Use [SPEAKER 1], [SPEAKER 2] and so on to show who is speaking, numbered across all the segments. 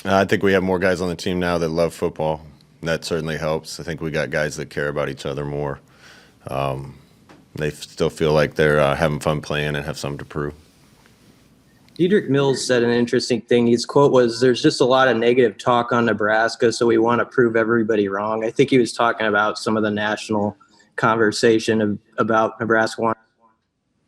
[SPEAKER 1] I think we have more guys on the team now that love football. That certainly helps. I think we got guys that care about each other more. They still feel like they're having fun playing and have something to prove.
[SPEAKER 2] Dedrick Mills said an interesting thing. His quote was, "There's just a lot of negative talk on Nebraska, so we want to prove everybody wrong." I think he was talking about some of the national conversation about Nebraska.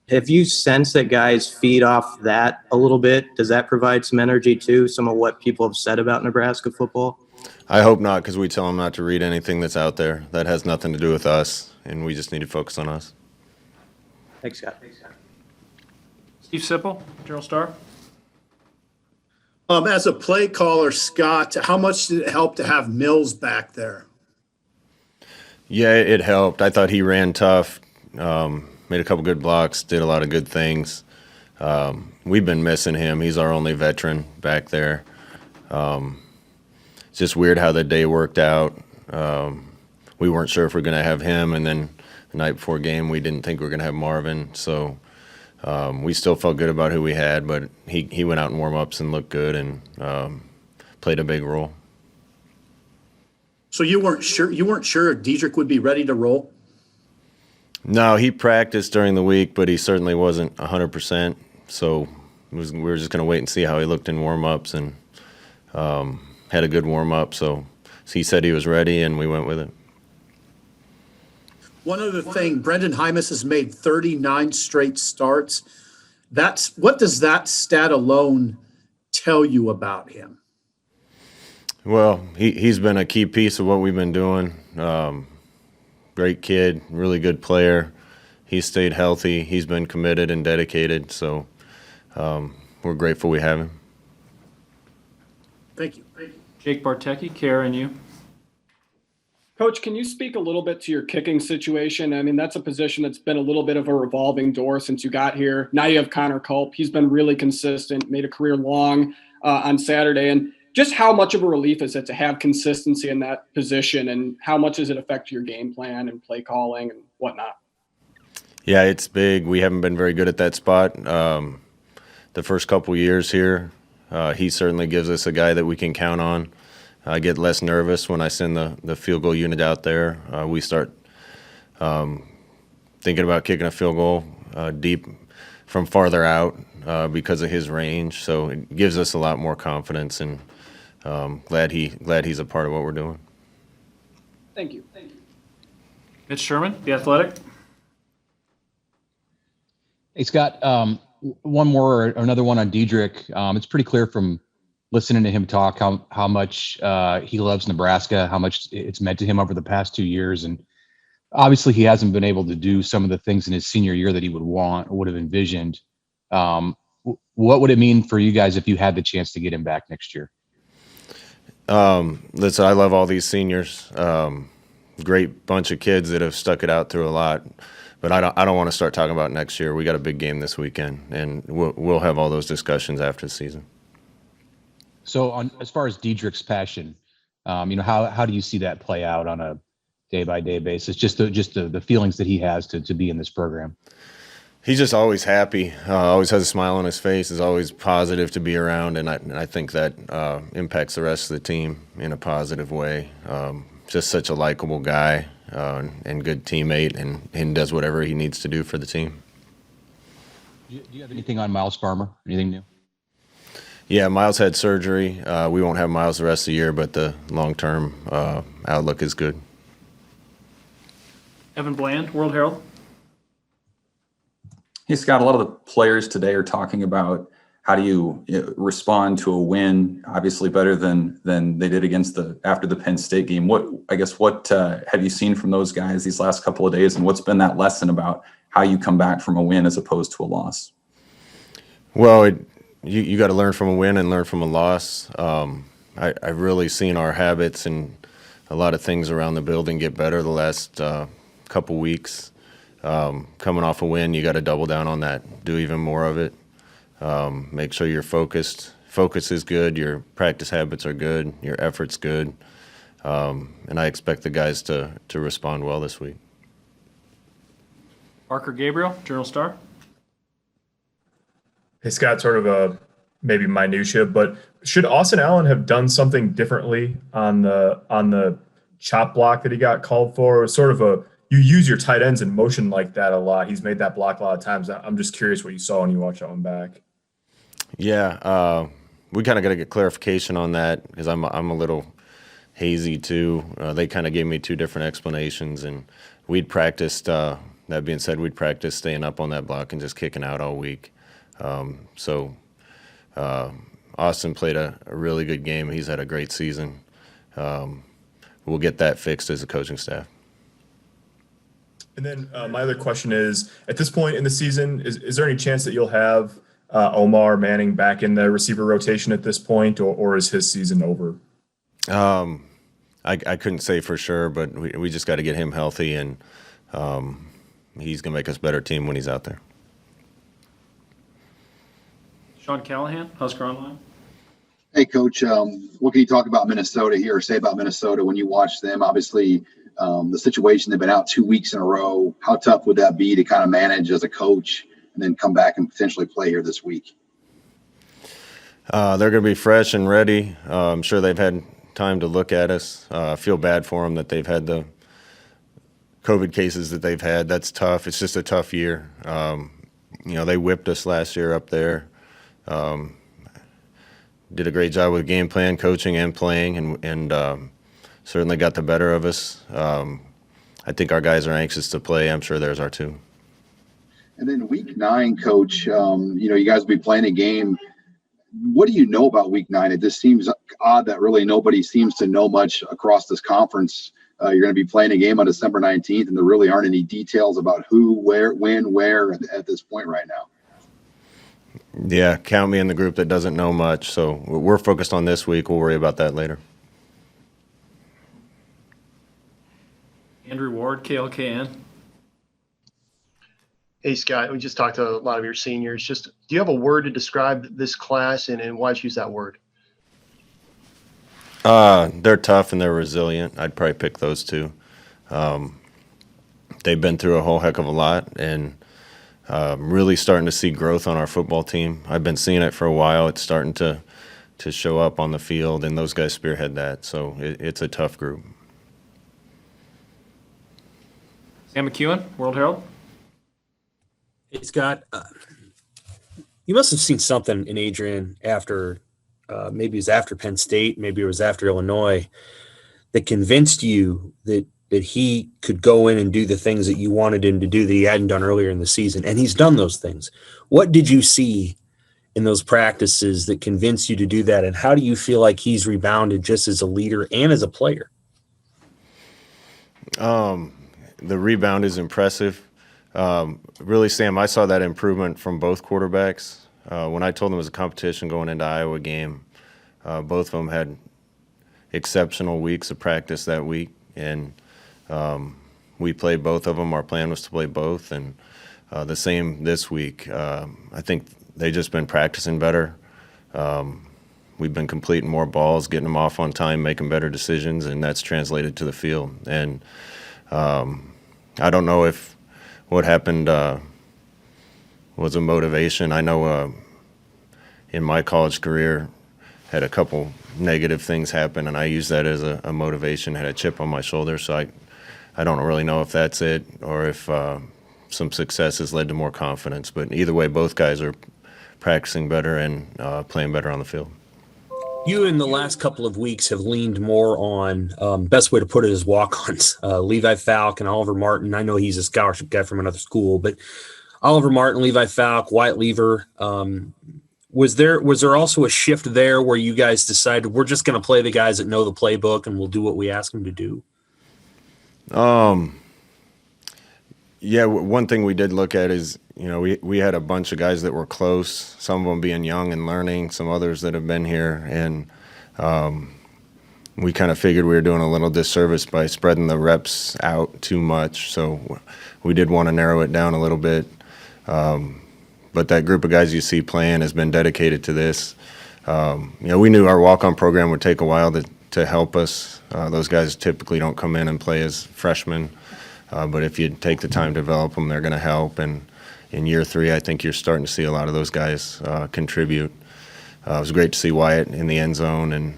[SPEAKER 2] Have you sensed that guys feed off that a little bit? Does that provide some energy too, some of what people have said about Nebraska football?
[SPEAKER 1] I hope not, because we tell them not to read anything that's out there. That has nothing to do with us, and we just need to focus on us.
[SPEAKER 2] Thanks, Scott.
[SPEAKER 3] Steve Sipple, Journal Star.
[SPEAKER 4] As a play caller, Scott, how much did it help to have Mills back there?
[SPEAKER 1] Yeah, it helped. I thought he ran tough, made a couple good blocks, did a lot of good things. We've been missing him. He's our only veteran back there. It's just weird how the day worked out. We weren't sure if we are going to have him, and then the night before game, we didn't think we were going to have Marvin. So we still felt good about who we had, but he went out in warm-ups and looked good and played a big role.
[SPEAKER 4] So you weren't sure if Dedrick would be ready to roll?
[SPEAKER 1] No, he practiced during the week, but he certainly wasn't 100%. So we were just going to wait and see how he looked in warm-ups, and had a good warm-up. So he said he was ready, and we went with it.
[SPEAKER 4] One other thing, Brendan Hymas has made 39 straight starts. What does that stat alone tell you about him?
[SPEAKER 1] Well, he's been a key piece of what we've been doing. Great kid, really good player. He's stayed healthy. He's been committed and dedicated. So we're grateful we have him.
[SPEAKER 4] Thank you.
[SPEAKER 3] Jake Bartecki, KRNU.
[SPEAKER 5] Coach, can you speak a little bit to your kicking situation? I mean, that's a position that's been a little bit of a revolving door since you got here. Now you have Connor Culp. He's been really consistent, made a career long on Saturday. And just how much of a relief is it to have consistency in that position, and how much does it affect your game plan and play calling and whatnot?
[SPEAKER 1] Yeah, it's big. We haven't been very good at that spot the first couple years here. He certainly gives us a guy that we can count on. I get less nervous when I send the field goal unit out there. We start thinking about kicking a field goal deep from farther out because of his range. So it gives us a lot more confidence, and glad he's a part of what we're doing.
[SPEAKER 5] Thank you.
[SPEAKER 3] Mitch Sherman, The Athletic.
[SPEAKER 6] Hey, Scott, one more, or another one on Dedrick. It's pretty clear from listening to him talk how much he loves Nebraska, how much it's meant to him over the past 2 years. And obviously he hasn't been able to do some of the things in his senior year that he would have envisioned. What would it mean for you guys if you had the chance to get him back next year?
[SPEAKER 1] Listen, I love all these seniors. Great bunch of kids that have stuck it out through a lot. But I don't want to start talking about next year. We got a big game this weekend, and we'll have all those discussions after the season.
[SPEAKER 6] So, as far as Dedrick's passion, how do you see that play out on a day-by-day basis? Just the feelings that he has to be in this program.
[SPEAKER 1] He's just always happy. Always has a smile on his face. Is always positive to be around, and I think that impacts the rest of the team in a positive way. Just such a likable guy and good teammate, and does whatever he needs to do for the team.
[SPEAKER 6] Do you have anything on Miles Farmer? Anything new?
[SPEAKER 1] Yeah, Miles had surgery. We won't have Miles the rest of the year, but the long-term outlook is good.
[SPEAKER 3] Evan Bland, World-Herald.
[SPEAKER 7] Hey, Scott, a lot of the players today are talking about how do you respond to a win, obviously better than they did after the Penn State game. What have you seen from those guys these last couple of days, and what's been that lesson about how you come back from a win as opposed to a loss?
[SPEAKER 1] Well, you got to learn from a win and learn from a loss. I've really seen our habits and a lot of things around the building get better the last couple weeks. Coming off a win, you got to double down on that, do even more of it. Make sure you're focused. Focus is good. Your practice habits are good. Your effort's good. And I expect the guys to respond well this week.
[SPEAKER 3] Parker Gabriel, Journal Star.
[SPEAKER 8] Hey, Scott, sort of a maybe minutia, but should Austin Allen have done something differently on the chop block that he got called for? It was sort of you use your tight ends in motion like that a lot. He's made that block a lot of times. I'm just curious what you saw when you watched that one back.
[SPEAKER 1] Yeah, we kind of got to get clarification on that because I'm a little hazy too. They kind of gave me two different explanations, and we'd practiced. That being said, we'd practiced staying up on that block and just kicking out all week. Austin played a really good game. He's had a great season. We'll get that fixed as a coaching staff.
[SPEAKER 8] And then my other question is, at this point in the season, is there any chance that you'll have Omar Manning back in the receiver rotation at this point, or is his season over?
[SPEAKER 1] I couldn't say for sure, but we just got to get him healthy, and he's going to make us a better team when he's out there.
[SPEAKER 3] Sean Callahan, Husker Online.
[SPEAKER 9] Hey, Coach, what can you talk about Minnesota here, or say about Minnesota when you watch them? Obviously, the situation, they've been out 2 weeks in a row. How tough would that be to kind of manage as a coach and then come back and potentially play here this week?
[SPEAKER 1] They're going to be fresh and ready. I'm sure they've had time to look at us. I feel bad for them that they've had the COVID cases that they've had. That's tough. It's just a tough year. They whipped us last year up there. Did a great job with game plan, coaching, and playing, and certainly got the better of us. I think our guys are anxious to play. I'm sure theirs are too.
[SPEAKER 9] And then week 9, Coach, you guys will be playing a game. What do you know about week 9? It just seems odd that really nobody seems to know much across this conference. You're going to be playing a game on December 19th, and there really aren't any details about who, where, when, where at this point right now.
[SPEAKER 1] Yeah, count me in the group that doesn't know much. So we're focused on this week. We'll worry about that later.
[SPEAKER 3] Andrew Ward, KLKN.
[SPEAKER 10] Hey, Scott, we just talked to a lot of your seniors. Just, do you have a word to describe this class, and why choose that word?
[SPEAKER 1] They're tough and they're resilient. I'd probably pick those two. They've been through a whole heck of a lot, and really starting to see growth on our football team. I've been seeing it for a while. It's starting to show up on the field, and those guys spearhead that. So it's a tough group.
[SPEAKER 3] Sam McEwen, World-Herald.
[SPEAKER 11] Hey, Scott, you must have seen something in Adrian after, maybe it was after Penn State, maybe it was after Illinois, that convinced you that he could go in and do the things that you wanted him to do that he hadn't done earlier in the season. And he's done those things. What did you see in those practices that convinced you to do that? And how do you feel like he's rebounded just as a leader and as a player?
[SPEAKER 1] The rebound is impressive. Really, Sam, I saw that improvement from both quarterbacks. When I told them it was a competition going into Iowa game, both of them had exceptional weeks of practice that week, and we played both of them. Our plan was to play both, and the same this week. I think they've just been practicing better. We've been completing more balls, getting them off on time, making better decisions, and that's translated to the field. And I don't know if what happened was a motivation. I know in my college career had a couple negative things happen, and I used that as a motivation, had a chip on my shoulder. So I don't really know if that's it or if some success has led to more confidence. But either way, both guys are practicing better and playing better on the field.
[SPEAKER 11] You in the last couple of weeks have leaned more on, best way to put it is walk-ons, Levi Falk and Oliver Martin. I know he's a scholarship guy from another school, but Oliver Martin, Levi Falk, Wyatt Lever. Was there also a shift there where you guys decided we're just going to play the guys that know the playbook and we'll do what we ask them to do?
[SPEAKER 1] Yeah, one thing we did look at is, we had a bunch of guys that were close, some of them being young and learning, some others that have been here, and we kind of figured we were doing a little disservice by spreading the reps out too much. So we did want to narrow it down a little bit. But that group of guys you see playing has been dedicated to this. We knew our walk-on program would take a while to help us. Those guys typically don't come in and play as freshmen. But if you take the time to develop them, they're going to help. And in year 3, I think you're starting to see a lot of those guys contribute. it was great to see Wyatt in the end zone, and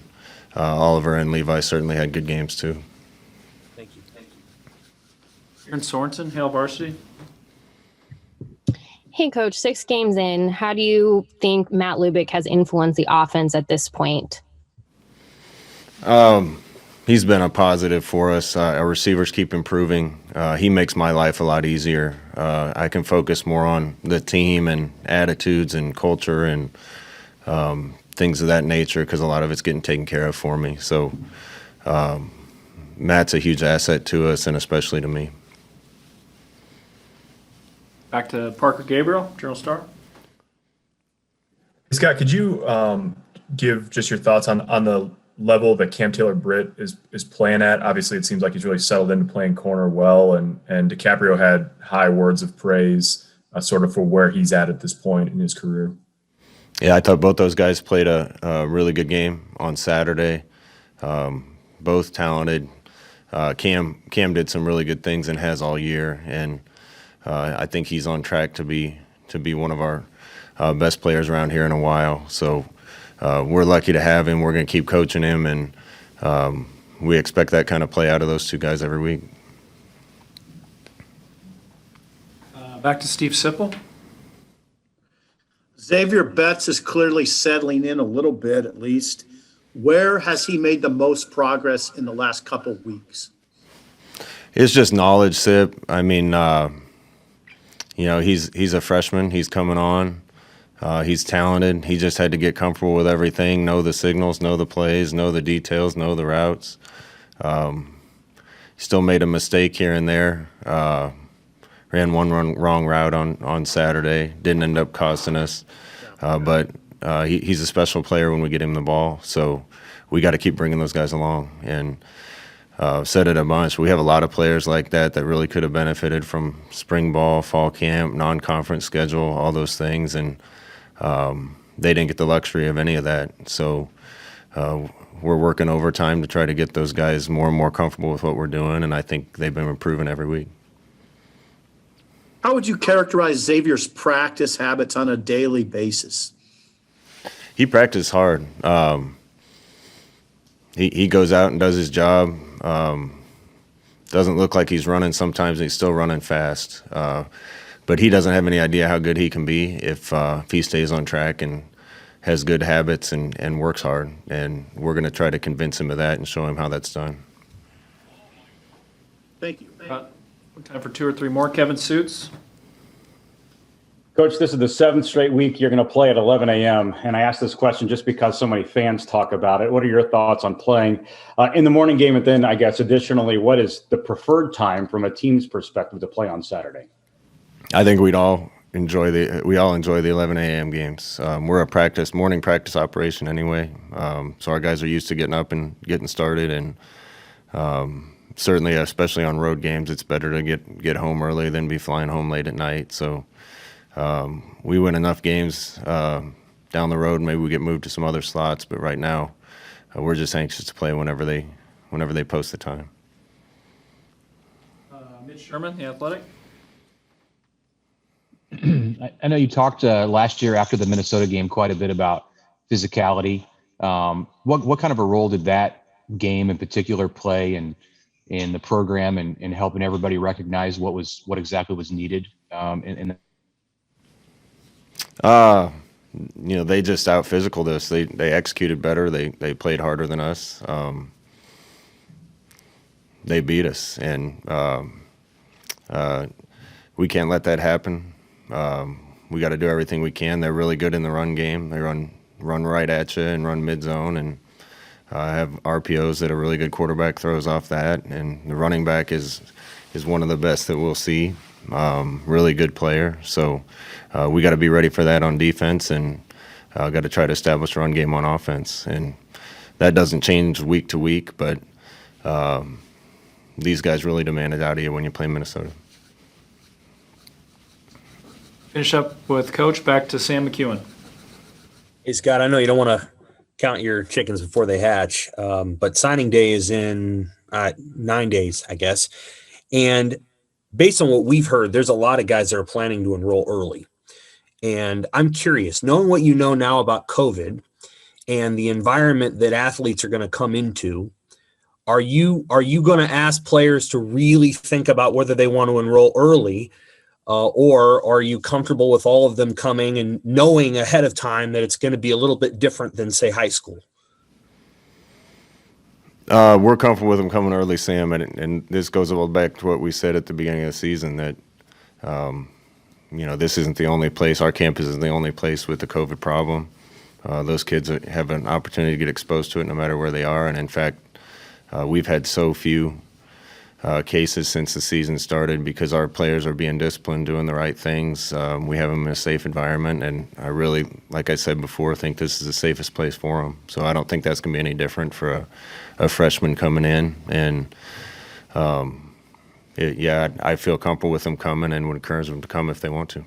[SPEAKER 1] Oliver and Levi certainly had good games too.
[SPEAKER 11] Thank you.
[SPEAKER 3] Aaron Sorensen, Hale Varsity.
[SPEAKER 12] Hey, Coach, 6 games in, how do you think Matt Lubick has influenced the offense at this point?
[SPEAKER 1] He's been a positive for us. Our receivers keep improving. He makes my life a lot easier. I can focus more on the team and attitudes and culture and things of that nature because a lot of it's getting taken care of for me. So Matt's a huge asset to us and especially to me.
[SPEAKER 3] Back to Parker Gabriel, Journal Star.
[SPEAKER 8] Scott, could you give just your thoughts on the level that Cam Taylor-Britt is playing at? Obviously, it seems like he's really settled into playing corner well, and DiCaprio had high words of praise sort of for where he's at this point in his career.
[SPEAKER 1] Yeah, I thought both those guys played a really good game on Saturday. Both talented. Cam did some really good things and has all year, and I think he's on track to be one of our best players around here in a while. So we're lucky to have him. We're going to keep coaching him, and we expect that kind of play out of those two guys every week.
[SPEAKER 3] Back to Steve Sipple.
[SPEAKER 4] Xavier Betts is clearly settling in a little bit, at least. Where has he made the most progress in the last couple of weeks?
[SPEAKER 1] It's just knowledge, Sip. I mean, he's a freshman. He's coming on. He's talented. He just had to get comfortable with everything, know the signals, know the plays, know the details, know the routes. Still made a mistake here and there. Ran one wrong route on Saturday. Didn't end up costing us. But he's a special player when we get him the ball. So we got to keep bringing those guys along. And said it a bunch. We have a lot of players like that really could have benefited from spring ball, fall camp, non-conference schedule, all those things. And they didn't get the luxury of any of that. So we're working overtime to try to get those guys more and more comfortable with what we're doing. And I think they've been improving every week.
[SPEAKER 4] How would you characterize Xavier's practice habits on a daily basis?
[SPEAKER 1] He practices hard. He goes out and does his job. Doesn't look like he's running sometimes, and he's still running fast. But he doesn't have any idea how good he can be if he stays on track and has good habits and works hard. And we're going to try to convince him of that and show him how that's done.
[SPEAKER 4] Thank you.
[SPEAKER 3] Time for 2 or 3 more. Kevin Suits.
[SPEAKER 13] Coach, this is the 7th straight week you're going to play at 11 a.m. And I ask this question just because so many fans talk about it. What are your thoughts on playing in the morning game? And then I guess additionally, what is the preferred time from a team's perspective to play on Saturday?
[SPEAKER 1] I think we all enjoy the 11 a.m. games. We're a morning practice operation anyway. So our guys are used to getting up and getting started. And certainly, especially on road games, it's better to get home early than be flying home late at night. So we win enough games down the road. Maybe we get moved to some other slots, but right now we're just anxious to play whenever they post the time.
[SPEAKER 3] Mitch Sherman, The Athletic.
[SPEAKER 6] I know you talked last year after the Minnesota game quite a bit about physicality. What kind of a role did that game in particular play in the program and helping everybody recognize what exactly was needed in
[SPEAKER 1] they just out physicaled us. They executed better. They played harder than us. They beat us, and we can't let that happen. We got to do everything we can. They're really good in the run game. They run right at you and run mid zone, and have RPOs that a really good quarterback throws off that. And the running back is one of the best that we'll see. Really good player. So we got to be ready for that on defense, and got to try to establish a run game on offense. And that doesn't change week to week, but these guys really demand it out of you when you play Minnesota.
[SPEAKER 3] Finish up with Coach. Back to Sam McEwen.
[SPEAKER 11] Hey, Scott, I know you don't want to count your chickens before they hatch, but signing day is in 9 days, I guess. And based on what we've heard, there's a lot of guys that are planning to enroll early. And I'm curious, knowing what you know now about COVID, and the environment that athletes are going to come into, are you going to ask players to really think about whether they want to enroll early, or are you comfortable with all of them coming and knowing ahead of time that it's going to be a little bit different than, say, high school?
[SPEAKER 1] We're comfortable with them coming early, Sam, and this goes all back to what we said at the beginning of the season, that this isn't the only place. Our campus isn't the only place with the COVID problem. Those kids have an opportunity to get exposed to it no matter where they are, and in fact, we've had so few cases since the season started because our players are being disciplined, doing the right things. We have them in a safe environment, and I really, like I said before, think this is the safest place for them. So I don't think that's going to be any different for a freshman coming in. And I feel comfortable with them coming and would encourage them to come if they want to.